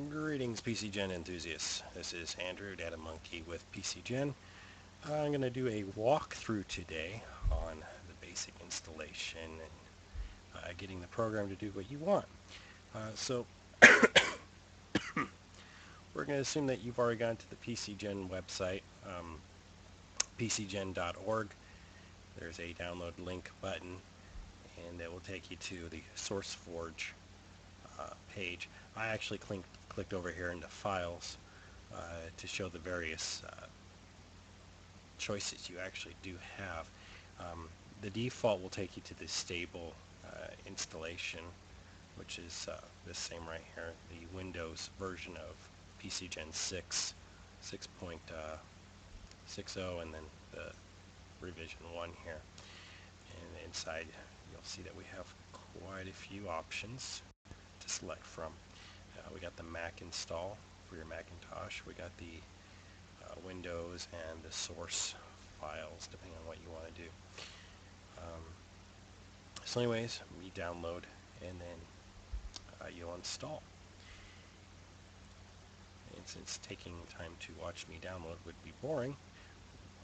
Greetings PCGen enthusiasts. This is Andrew, Data Monkey with PCGen. I'm going to do a walkthrough today on the basic installation and getting the program to do what you want. So we're going to assume that you've already gone to the PCGen website, PCGen.org. There's a download link button and it will take you to the SourceForge page. I actually clicked over here into Files to show the various choices you actually do have. The default will take you to the stable installation, which is this same right here, the Windows version of PCGen 6, 6.60, and then the revision 1 here. And inside you'll see that we have quite a few options to select from. We got the Mac install for your Macintosh. We got the Windows and the source files, depending on what you want to do. So anyways, we download and then you'll install. And since taking time to watch me download would be boring,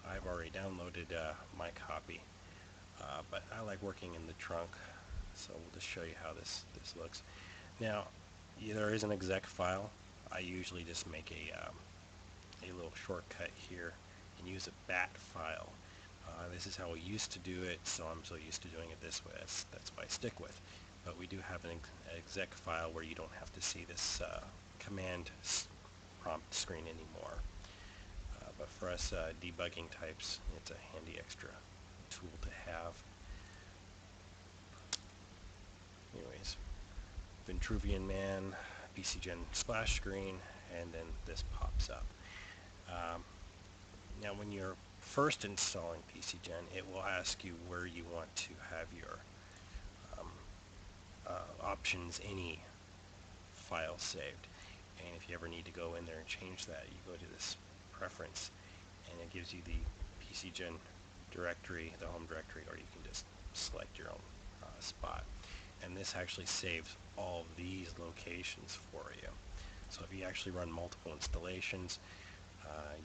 I've already downloaded my copy. But I like working in the trunk, so we'll just show you how this looks. Now, there is an exec file. I usually just make a little shortcut here and use a bat file. This is how we used to do it, so I'm so used to doing it this way. That's what I stick with. But we do have an exec file where you don't have to see this command prompt screen anymore. But for us debugging types, it's a handy extra tool to have. Anyways, Vitruvian Man, PCGen splash screen, and then this pops up. Now when you're first installing PCGen, it will ask you where you want to have your options any file saved. And if you ever need to go in there and change that, you go to this preference and it gives you the PCGen directory, the home directory, or you can just select your own spot. And this actually saves all these locations for you. So if you actually run multiple installations,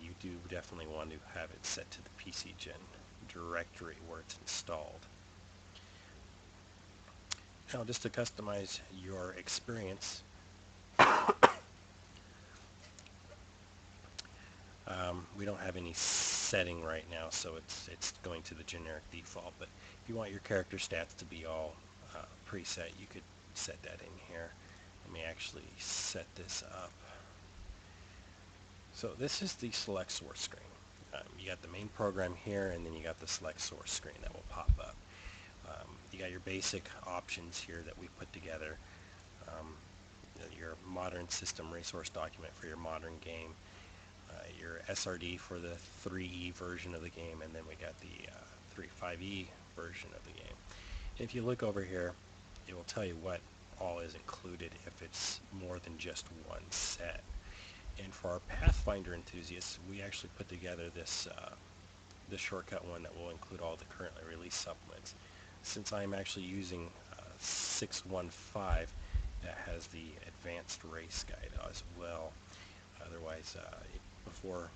you do definitely want to have it set to the PCGen directory where it's installed. Now, just to customize your experience, we don't have any setting right now, so it's going to the generic default. But if you want your character stats to be all preset, you could set that in here. Let me actually set this up. So this is the select source screen. You got the main program here, and then you got the select source screen that will pop up. You got your basic options here that we put together. Your modern system resource document for your modern game, your SRD for the 3E version of the game, and then we got the 3.5E version of the game. If you look over here, it will tell you what all is included if it's more than just one set. And for our Pathfinder enthusiasts, we actually put together this shortcut one that will include all the currently released supplements. Since I'm actually using 6.15, that has the advanced race guide as well. Otherwise, before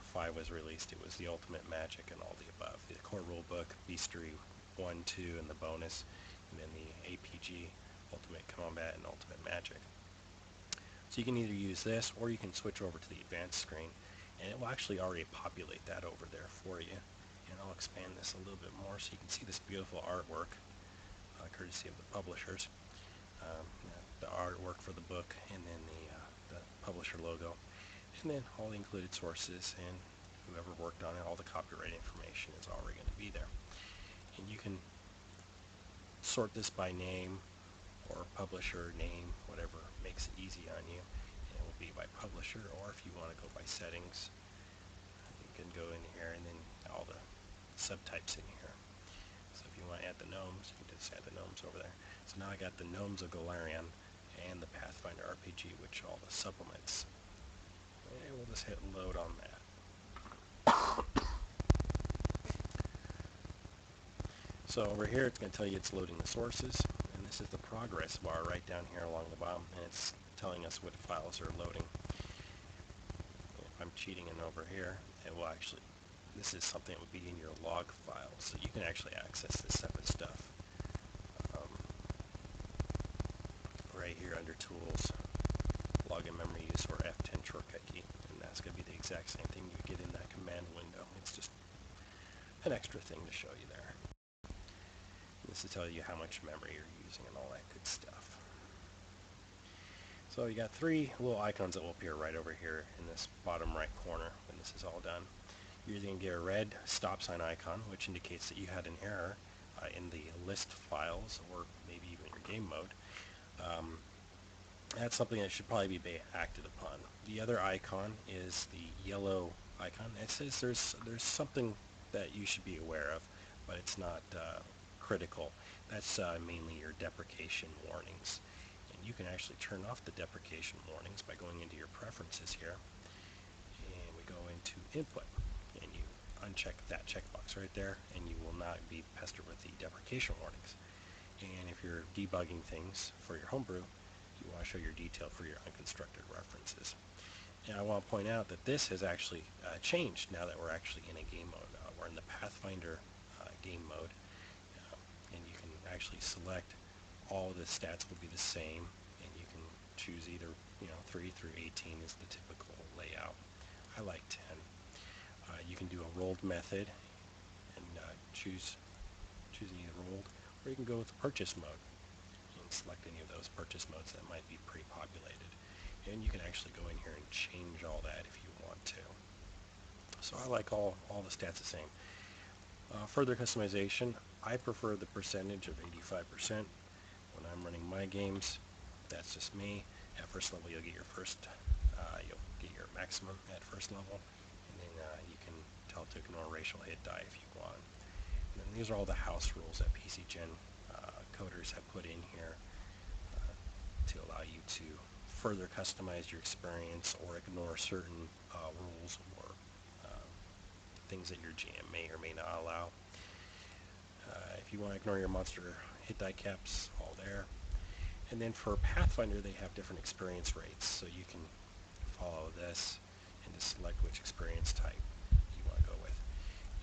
5 was released, it was the Ultimate Magic and all the above. The core rulebook, Beastery 1, 2, and the bonus, and then the APG, Ultimate Combat, and Ultimate Magic. So you can either use this, or you can switch over to the advanced screen, and it will actually already populate that over there for you. And I'll expand this a little bit more so you can see this beautiful artwork, courtesy of the publishers. The artwork for the book, and then the publisher logo, and then all the included sources, and whoever worked on it, all the copyright information is already going to be there. And you can sort this by name, or publisher name, whatever makes it easy on you. And it will be by publisher, or if you want to go by settings, you can go in here and then all the subtypes in here. So if you want to add the gnomes, you can just add the gnomes over there. So now I got the gnomes of Golarion and the Pathfinder RPG, which are all the supplements. And we'll just hit load on that. So over here it's going to tell you it's loading the sources, and this is the progress bar right down here along the bottom, and it's telling us what files are loading. If I'm cheating in over here, it will actually, this is something that would be in your log file, so you can actually access this separate stuff. Right here under Tools, Login Memory Use or F10 shortcut key, and that's going to be the exact same thing you get in that command window. It's just an extra thing to show you there. This will tell you how much memory you're using and all that good stuff. So you got three little icons that will appear right over here in this bottom right corner when this is all done. You're either going to get a red stop sign icon, which indicates that you had an error in the list files or maybe even your game mode. That's something that should probably be acted upon. The other icon is the yellow icon. It says there's something that you should be aware of, but it's not critical. That's mainly your deprecation warnings. And you can actually turn off the deprecation warnings by going into your preferences here. And we go into input, and you uncheck that checkbox right there, and you will not be pestered with the deprecation warnings. And if you're debugging things for your homebrew, you want to show your detail for your unconstructed references. And I want to point out that this has actually changed now that we're actually in a game mode. We're in the Pathfinder game mode, and you can actually select all the stats will be the same, and you can choose either 3 through 18 is the typical layout. I like 10. You can do a rolled method and choose either rolled, or you can go with the purchase mode and select any of those purchase modes that might be pre-populated. And you can actually go in here and change all that if you want to. So I like all the stats the same. Further customization, I prefer the percentage of 85% when I'm running my games. That's just me. At first level you'll get your maximum at first level, and then you can tell it to ignore racial hit die if you want. And then these are all the house rules that PCGen coders have put in here to allow you to further customize your experience or ignore certain rules or things that your GM may or may not allow. If you want to ignore your monster hit die caps, all there. And then for Pathfinder, they have different experience rates, so you can follow this and just select which experience type you want to go with.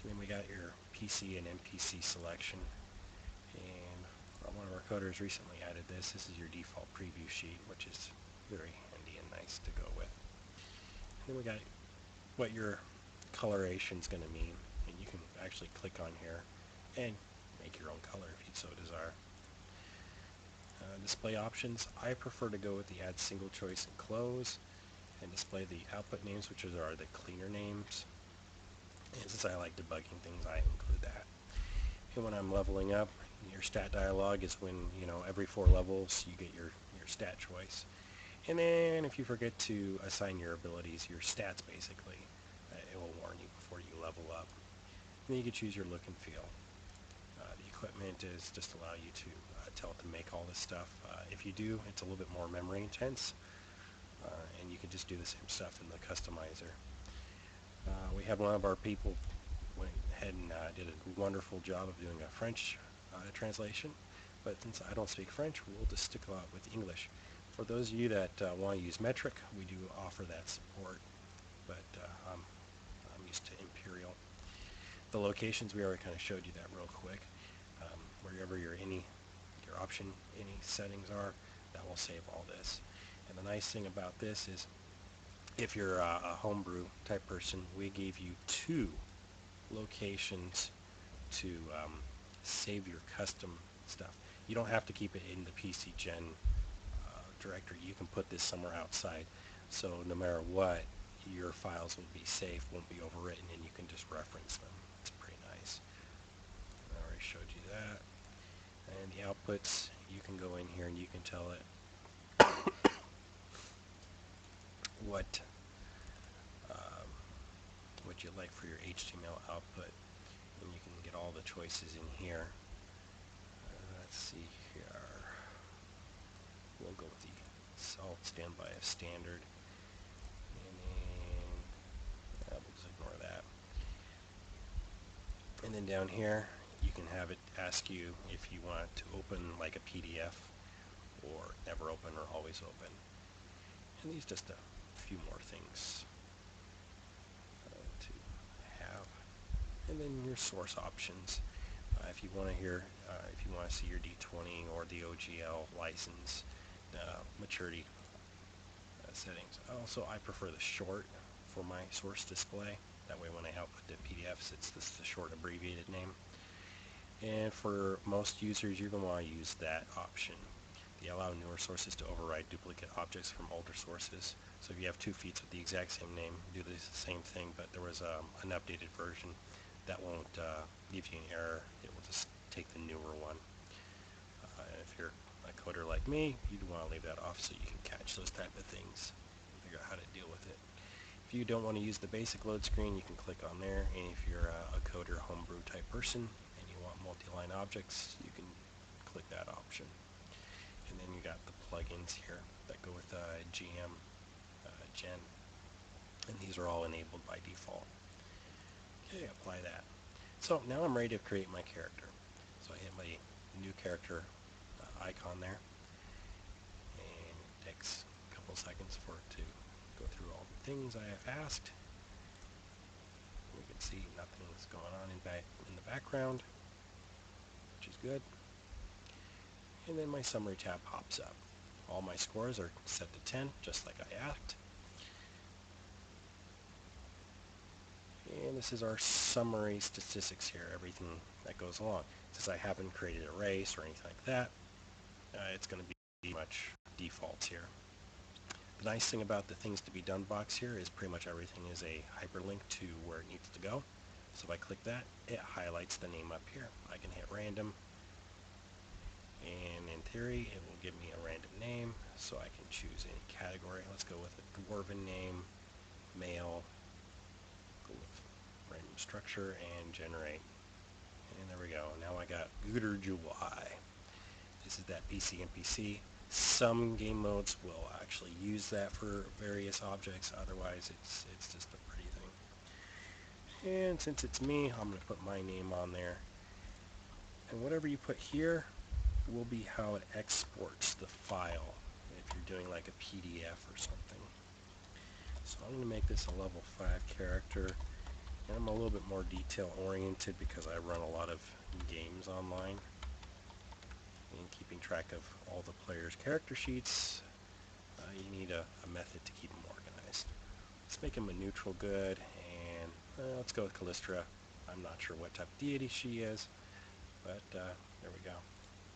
And then we got your PC and NPC selection, and one of our coders recently added this. This is your default preview sheet, which is very handy and nice to go with. And then we got what your coloration is going to mean, and you can actually click on here and make your own color if you so desire. Display options, I prefer to go with the add single choice and close, and display the output names, which are the cleaner names. And since I like debugging things, I include that. And when I'm leveling up, your stat dialog is when, every 4 levels you get your stat choice. And then if you forget to assign your abilities, your stats basically, it will warn you before you level up. And then you can choose your look and feel. The equipment is just allow you to tell it to make all this stuff. If you do, it's a little bit more memory intense, and you can just do the same stuff in the customizer. We had one of our people went ahead and did a wonderful job of doing a French translation, but since I don't speak French, we'll just stick out with English. For those of you that want to use metric, we do offer that support, but I'm used to Imperial. The locations, we already kind of showed you that real quick. Wherever your option, any settings are, that will save all this. And the nice thing about this is, if you're a homebrew type person, we gave you 2 locations to save your custom stuff. You don't have to keep it in the PCGen directory. You can put this somewhere outside, so no matter what, your files will be safe, won't be overwritten, and you can just reference them. It's pretty nice. I already showed you that. And the outputs, you can go in here and you can tell it what you like for your HTML output, and you can get all the choices in here. Let's see here. We'll go with the salt standby as standard, and then we'll just ignore that. And then down here You can have it ask you if you want to open like a PDF or never open or always open. And these just a few more things to have. And then your source options. If you want to if you want to see your D20 or the OGL license maturity settings. Also, I prefer the short for my source display. That way when I output the PDFs, it's the short abbreviated name. And for most users, you're going to want to use that option. They allow newer sources to override duplicate objects from older sources. So if you have two feeds with the exact same name, do the same thing, but there was an updated version, that won't give you an error. It will just take the newer one. If you're a coder like me, you'd want to leave that off so you can catch those type of things and figure out how to deal with it. If you don't want to use the basic load screen, you can click on there, and if you're a coder homebrew type person and you want multi-line objects, you can click that option. And then you got the plugins here that go with GM, Gen, and these are all enabled by default. Okay, apply that. So now I'm ready to create my character. So I hit my new character icon there, and it takes a couple seconds for it to go through all the things I have asked. We can see nothing's going on in the background, which is good. And then my summary tab pops up. All my scores are set to 10, just like I asked. And this is our summary statistics here, everything that goes along. Since I haven't created a race or anything like that, it's going to be much defaults here. The nice thing about the things to be done box here is pretty much everything is a hyperlink to where it needs to go. So if I click that, it highlights the name up here. I can hit random, and in theory it will give me a random name, so I can choose any category. Let's go with a dwarven name, male, go with random structure, and generate. And there we go. Now I got Gooter July. This is that PC NPC. Some game modes will actually use that for various objects, otherwise it's just a pretty thing. And since it's me, I'm going to put my name on there. And whatever you put here will be how it exports the file if you're doing like a PDF or something. So I'm going to make this a level 5 character. And I'm a little bit more detail oriented because I run a lot of games online. And keeping track of all the players' character sheets, you need a method to keep them organized. Let's make him a neutral good, and let's go with Callistra. I'm not sure what type of deity she is, but there we go.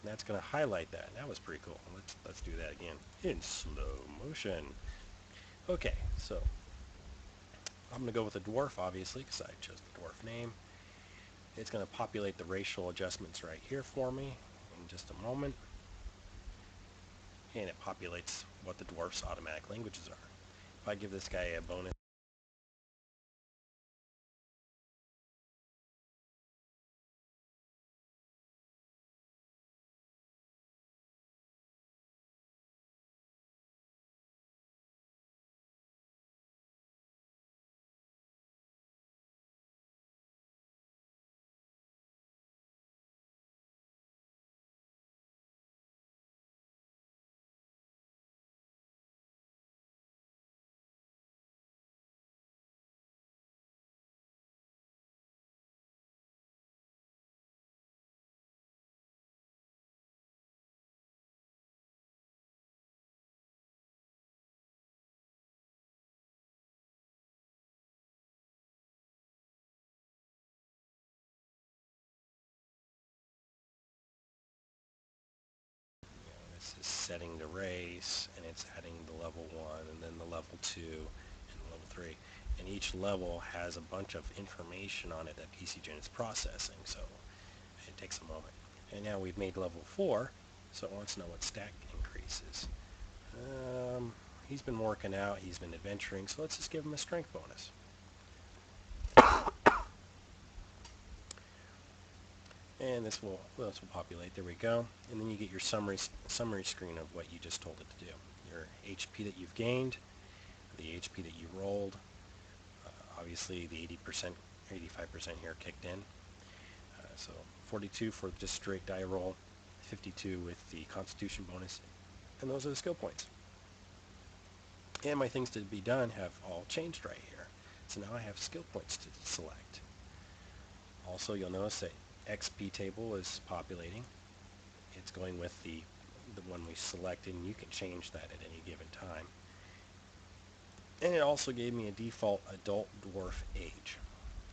And that's going to highlight that. That was pretty cool. Let's do that again in slow motion. Okay, so I'm going to go with a dwarf, obviously, because I chose the dwarf name. It's going to populate the racial adjustments right here for me in just a moment. And it populates what the dwarf's automatic languages are. If I give this guy a bonus, this is setting the race, and it's adding the level 1, and then the level 2, and the level 3. And each level has a bunch of information on it that PCGen is processing, so it takes a moment. And now we've made level 4, so it wants to know what stat increases. He's been working out, he's been adventuring, so let's just give him a strength bonus. And this will populate. There we go. And then you get your summary screen of what you just told it to do. Your HP that you've gained, the HP that you rolled, obviously the 80%, 85% here kicked in. So 42 for just straight die roll, 52 with the Constitution bonus, and those are the skill points. And my things to be done have all changed right here. So now I have skill points to select. Also, you'll notice that XP table is populating. It's going with the one we selected, and you can change that at any given time. And it also gave me a default adult dwarf age.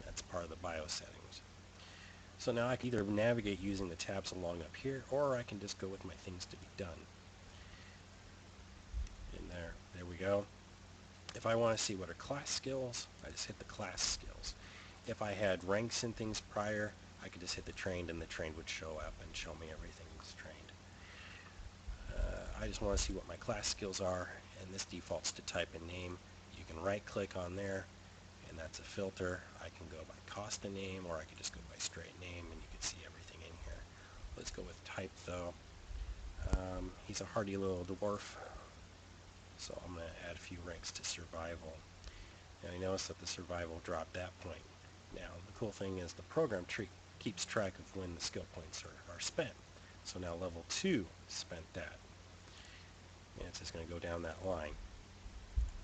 That's part of the bio settings. So now I can either navigate using the tabs along up here, or I can just go with my things to be done. And there we go. If I want to see what are class skills, I just hit the class skills. If I had ranks and things prior, I could just hit the trained, and the trained would show up and show me everything's trained. I just want to see what my class skills are, and this defaults to type in name. You can right click on there, and that's a filter. I can go by Costa name, or I could just go by straight name, and you can see everything in here. Let's go with type though. He's a hardy little dwarf, so I'm going to add a few ranks to survival. And I notice that the survival dropped that point. Now the cool thing is the program keeps track of when the skill points are spent. So now level 2 spent that. And it's just going to go down that line.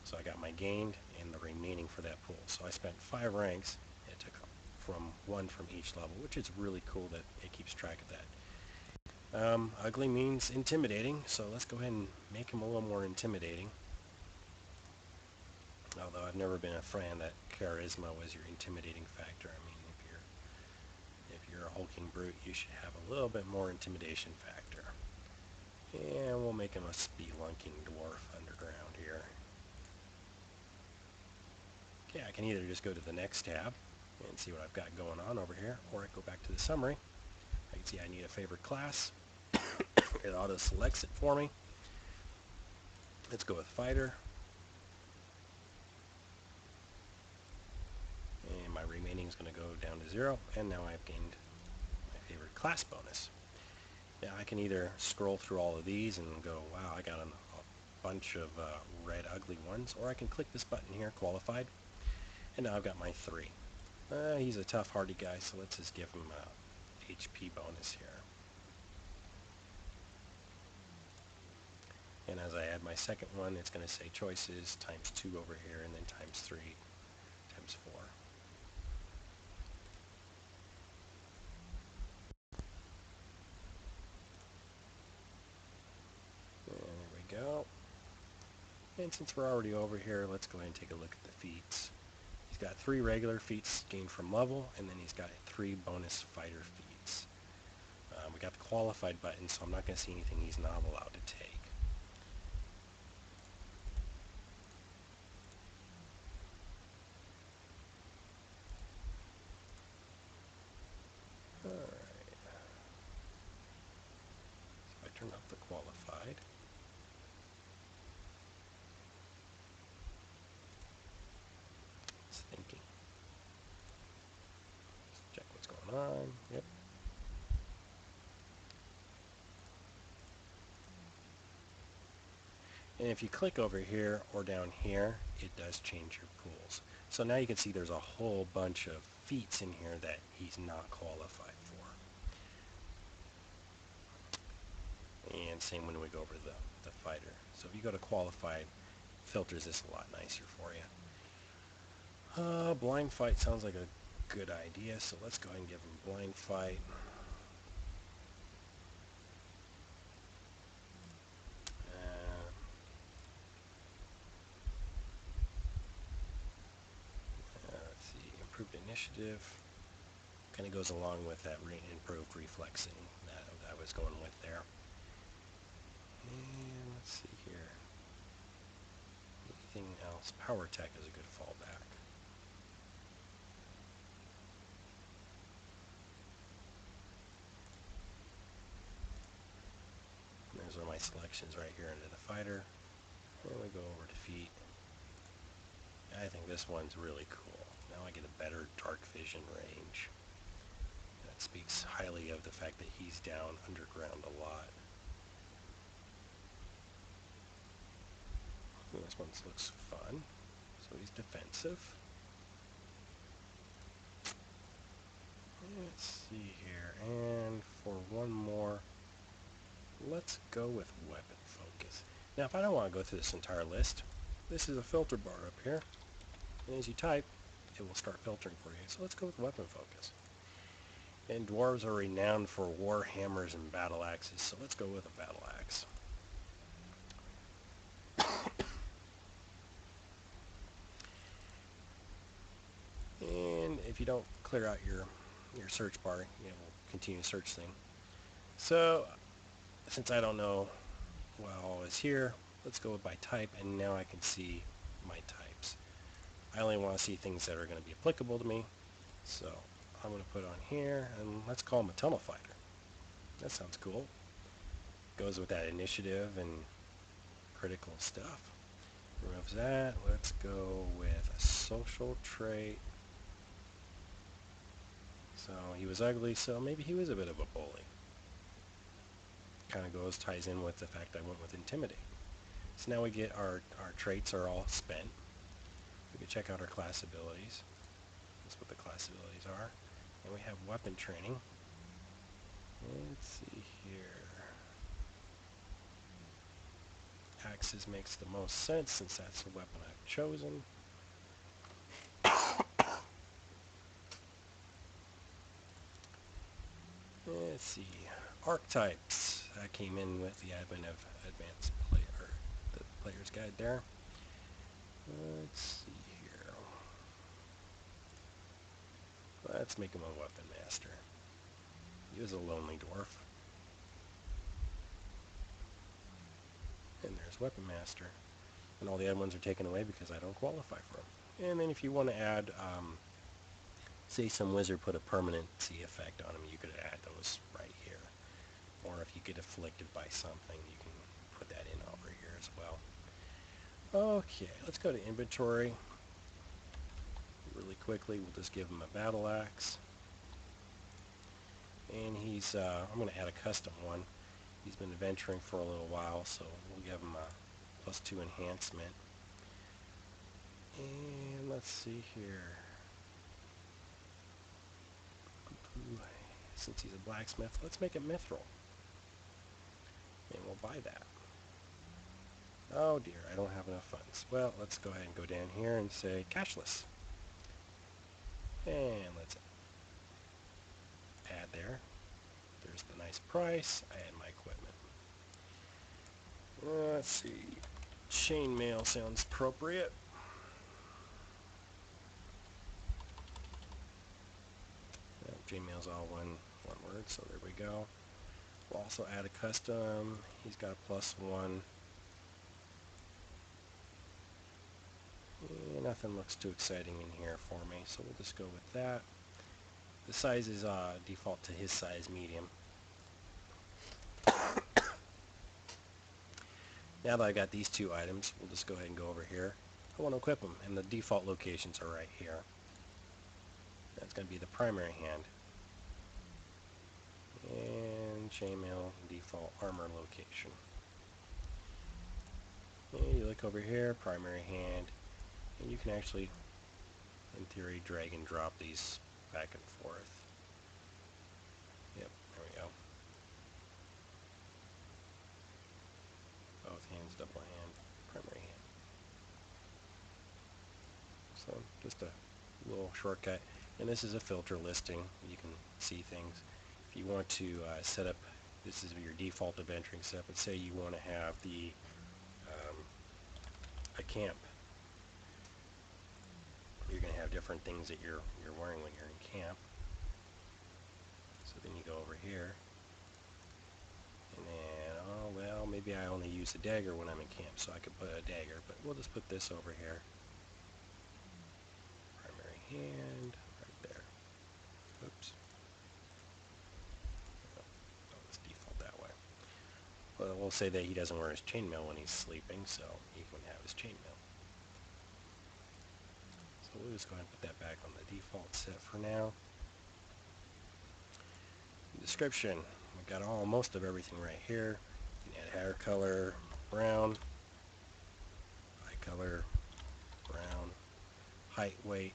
So I got my gained and the remaining for that pool. So I spent 5 ranks. It took from 1 from each level, which is really cool that it keeps track of that. Ugly means intimidating, so let's go ahead and make him a little more intimidating. Although I've never been a fan that charisma was your intimidating factor. I mean, if you're a hulking brute, you should have a little bit more intimidation factor. And we'll make him a spelunking dwarf underground here. Okay, I can either just go to the next tab and see what I've got going on over here, or I go back to the summary. I can see I need a favorite class. It auto selects it for me. Let's go with fighter. And my remaining is going to go down to 0, and now I've gained my favorite class bonus. Now I can either scroll through all of these and go, wow, I got a bunch of red ugly ones, or I can click this button here, qualified, and now I've got my 3. He's a tough, hardy guy, so let's just give him a HP bonus here. And as I add my second one, it's going to say choices times 2 over here, and then times 3 times 4. And there we go. And since we're already over here, let's go ahead and take a look at the feats. He's got 3 regular feats gained from level, and then he's got 3 bonus fighter feats. We got the qualified button, so I'm not going to see anything he's not allowed to take. Alright. So I turn off the qualified. It's thinking. Let's check what's going on. Yep. And if you click over here or down here, it does change your pools. So now you can see there's a whole bunch of feats in here that he's not qualified for. And same when we go over the fighter. So if you go to qualified, filters this a lot nicer for you. Blind fight sounds like a good idea, so let's go ahead and give him blind fight. Let's see, improved initiative. Kind of goes along with that improved reflexing that I was going with there. And let's see here. Anything else? Power tech is a good fallback. And those are my selections right here into the fighter. And we go over to feet. I think this one's really cool. Now I get a better dark vision range. That speaks highly of the fact that he's down underground a lot. And this one looks fun. So he's defensive. Let's see here, and for one more, let's go with weapon focus. Now if I don't want to go through this entire list, this is a filter bar up here, and as you type, it will start filtering for you. So let's go with weapon focus. And dwarves are renowned for war hammers and battle axes, so let's go with a battle axe. And if you don't clear out your search bar, it will continue to search thing. So since I don't know what all is here, let's go by type, and now I can see my types. I only want to see things that are going to be applicable to me, so I'm going to put on here, and let's call him a tunnel fighter. That sounds cool. Goes with that initiative and critical stuff. Remove that. Let's go with a social trait. So he was ugly, so maybe he was a bit of a bully. Kind of ties in with the fact I went with intimidate. So now we get our traits are all spent. We can check out our class abilities. That's what the class abilities are. And we have weapon training. Let's see here. Axes makes the most sense since that's the weapon I've chosen. Let's see. Archetypes. That came in with the advent of advanced player, the player's guide there. Let's see here. Let's make him a weapon master. He was a lonely dwarf. And there's weapon master. And all the other ones are taken away because I don't qualify for them. And then if you want to add, say some wizard put a permanency effect on him, you could add those right here. Or if you get afflicted by something, you can put that in over here as well. Okay, let's go to inventory. Really quickly, we'll just give him a battle axe. And he's, I'm going to add a custom one. He's been adventuring for a little while, so we'll give him a +2 enhancement. And let's see here. Since he's a blacksmith, let's make it mithril. And we'll buy that. Oh dear, I don't have enough funds. Well, let's go ahead and go down here and say cashless. And let's add there. There's the nice price. I add my equipment. Let's see. Chainmail sounds appropriate. Chainmail's all one word, so there we go. We'll also add a custom. He's got a +1. And nothing looks too exciting in here for me, so we'll just go with that. The size is default to his size, medium. Now that I got these two items, we'll just go ahead and go over here. I want to equip them, and the default locations are right here. That's going to be the primary hand. And chainmail default armor location. And you look over here, primary hand, and you can actually, in theory, drag and drop these back and forth. Yep, there we go. Both hands, double hand, primary hand. So just a little shortcut. And this is a filter listing. You can see things. If you want to set up, this is your default adventuring setup, and say you want to have the a camp. You're going to have different things that you're wearing when you're in camp. So then you go over here, and then, oh well, maybe I only use a dagger when I'm in camp, so I could put a dagger, but we'll just put this over here. Primary hand, right there. Oops. Oh, it's default that way. Well, we'll say that he doesn't wear his chainmail when he's sleeping, so he can have his chainmail. So we'll just go ahead and put that back on the default set for now. Description. We've got most of everything right here. You can add hair color, brown, eye color, brown, height, weight.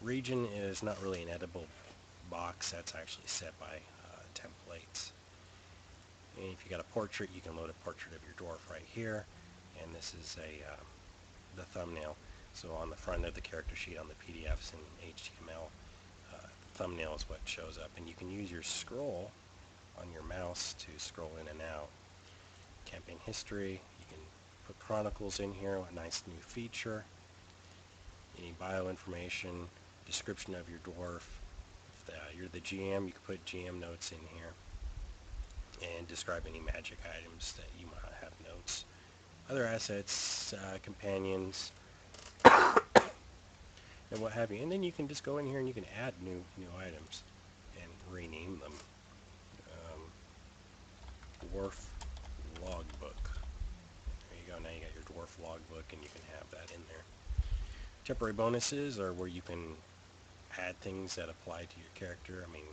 Region is not really an edible box, that's actually set by templates. And if you got a portrait, you can load a portrait of your dwarf right here. And this is the thumbnail. So on the front of the character sheet on the PDFs and HTML, the thumbnail is what shows up. And you can use your scroll on your mouse to scroll in and out. Campaign history, you can put chronicles in here, a nice new feature. Any bio information, description of your dwarf. If you're the GM, you can put GM notes in here. And describe any magic items that you might have notes. Other assets, companions, and what have you. And then you can just go in here and you can add new items and rename them. Dwarf logbook. There you go. Now you got your dwarf logbook, and you can have that in there. Temporary bonuses are where you can add things that apply to your character. I mean,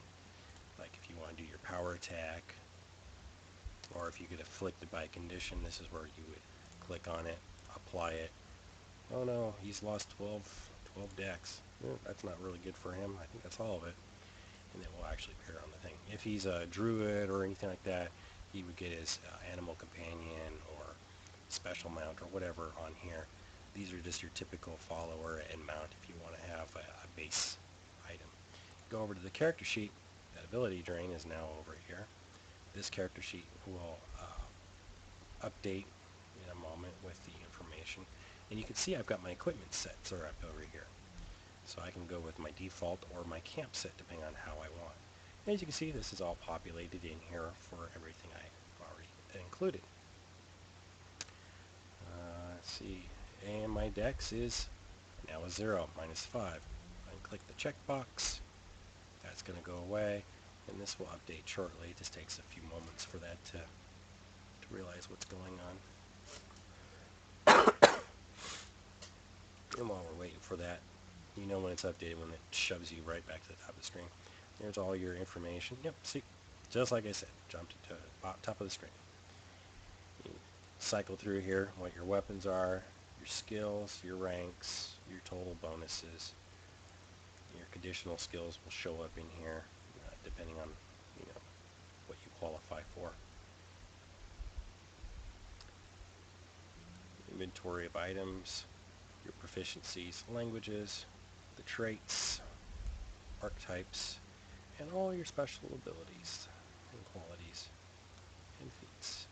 like if you want to do your power attack, or if you get afflicted by a condition, this is where you would click on it, apply it. Oh no, he's lost 12 dex. That's not really good for him. I think that's all of it. And it will actually appear on the thing. If he's a druid or anything like that, he would get his animal companion or special mount or whatever on here. These are just your typical follower and mount if you want to have a base item. Go over to the character sheet. That ability drain is now over here. This character sheet will update in a moment with the information. And you can see I've got my equipment sets are up over here. So I can go with my default or my camp set depending on how I want. And as you can see, this is all populated in here for everything I've already included. Let's see, and my dex is now a 0, -5. I can click the checkbox. That's going to go away, and this will update shortly. It just takes a few moments for that to realize what's going on. And while we're waiting for that, you know when it's updated when it shoves you right back to the top of the screen. There's all your information. Yep, see, just like I said, jumped to the top of the screen. You cycle through here what your weapons are, your skills, your ranks, your total bonuses. Your conditional skills will show up in here depending on what you qualify for. Inventory of items, your proficiencies, languages, the traits, archetypes, and all your special abilities and qualities and feats.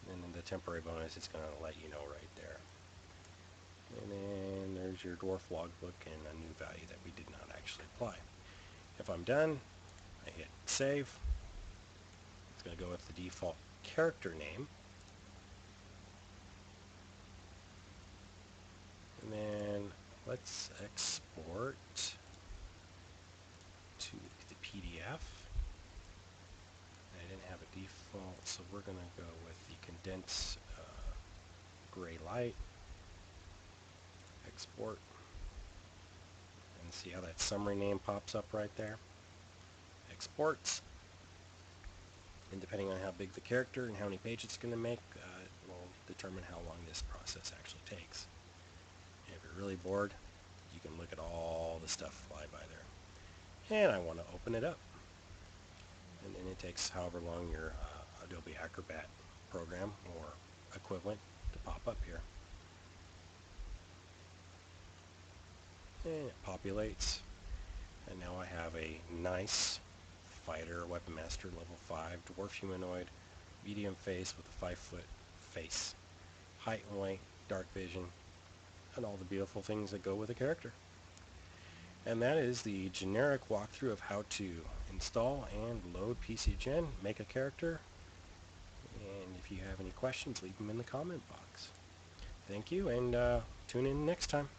And then the temporary bonus, it's going to let you know right there. And then there's your dwarf logbook and a new value that we did not actually apply. If I'm done, I hit save. It's going to go with the default character name. And then let's export to the PDF. I didn't have a default, so we're going to go with the condensed gray light. Export. And see how that summary name pops up right there. Exports. And depending on how big the character and how many pages it's going to make, will determine how long this process actually takes. And if you're really bored, you can look at all the stuff fly by there. And I want to open it up. And then it takes however long your Adobe Acrobat program or equivalent to pop up here. And it populates. And now I have a nice fighter, weapon master, level 5, dwarf humanoid, medium face with a 5-foot face, height and weight, dark vision, and all the beautiful things that go with a character. And that is the generic walkthrough of how to install and load PCGen, make a character, and if you have any questions, leave them in the comment box. Thank you, and tune in next time.